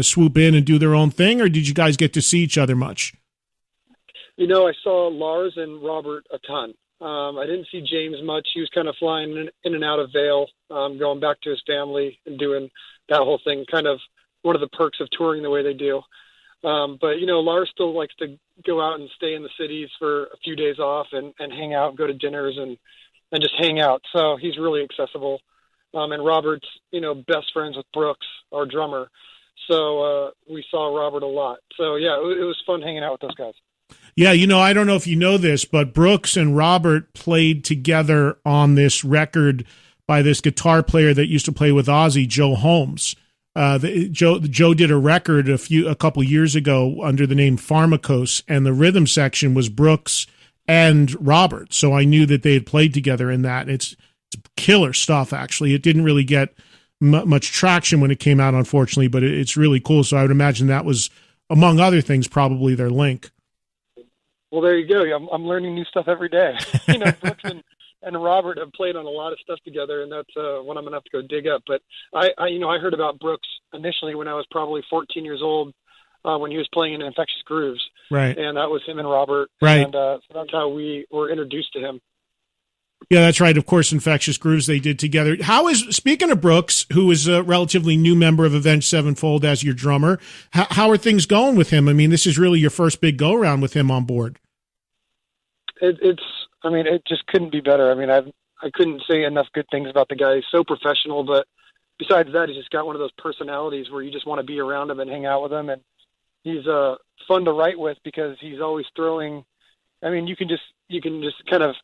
swoop in and do their own thing, or did you guys get to see each other much? I saw Lars and Robert a ton. I didn't see James much. He was kind of flying in and out of Vail, going back to his family and doing that whole thing, kind of one of the perks of touring the way they do. But Lars still likes to go out and stay in the cities for a few days off and hang out, go to dinners and just hang out. So he's really accessible. And Robert's, best friends with Brooks, our drummer. So we saw Robert a lot. So, yeah, it was fun hanging out with those guys. Yeah, I don't know if you know this, but Brooks and Robert played together on this record by this guitar player that used to play with Ozzy, Joe Holmes. Joe did a record a couple years ago under the name FARMIKOS, and the rhythm section was Brooks and Robert. So I knew that they had played together in that. It's killer stuff, actually. It didn't really get much traction when it came out, unfortunately, but it's really cool. So I would imagine that was, among other things, probably their link. Well, there you go. I'm learning new stuff every day. Brooks and Robert have played on a lot of stuff together, and that's what I'm going to have to go dig up. But I heard about Brooks initially when I was probably 14 years old, when he was playing in Infectious Grooves. Right. And that was him and Robert. Right. And so that's how we were introduced to him. Yeah, that's right. Of course, Infectious Grooves they did together. Speaking of Brooks, who is a relatively new member of Avenged Sevenfold as your drummer, how are things going with him? I mean, this is really your first big go-around with him on board. It just couldn't be better. I mean, I couldn't say enough good things about the guy. He's so professional, but besides that, he's just got one of those personalities where you just want to be around him and hang out with him. And he's fun to write with because he's always throwing. I mean, you can just kind of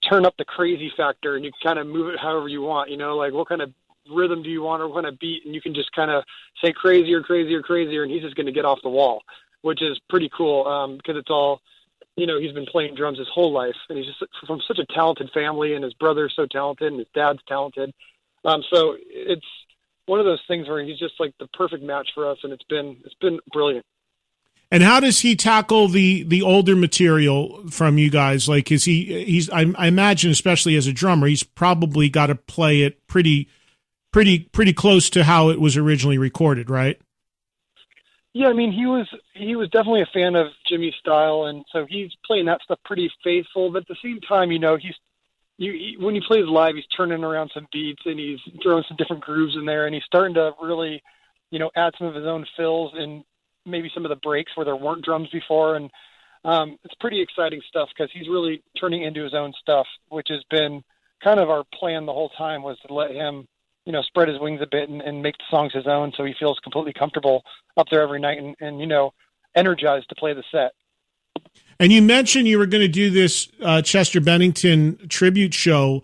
turn up the crazy factor, and you can kind of move it however you want. Like what kind of rhythm do you want or what kind of beat, and you can just kind of say crazier, and he's just going to get off the wall, which is pretty cool because it's all. He's been playing drums his whole life, and he's just from such a talented family, and his brother's so talented, and his dad's talented. So it's one of those things where he's just like the perfect match for us, and it's been brilliant. And how does he tackle the older material from you guys? Like, I imagine, especially as a drummer, he's probably got to play it pretty close to how it was originally recorded, right? Yeah, I mean, he was definitely a fan of Jimmy's style, and so he's playing that stuff pretty faithful. But at the same time, when he plays live, he's turning around some beats and he's throwing some different grooves in there, and he's starting to really, add some of his own fills and maybe some of the breaks where there weren't drums before. And it's pretty exciting stuff because he's really turning into his own stuff, which has been kind of our plan the whole time, was to let him spread his wings a bit and make the songs his own, so he feels completely comfortable up there every night and energized to play the set. And you mentioned you were going to do this Chester Bennington tribute show.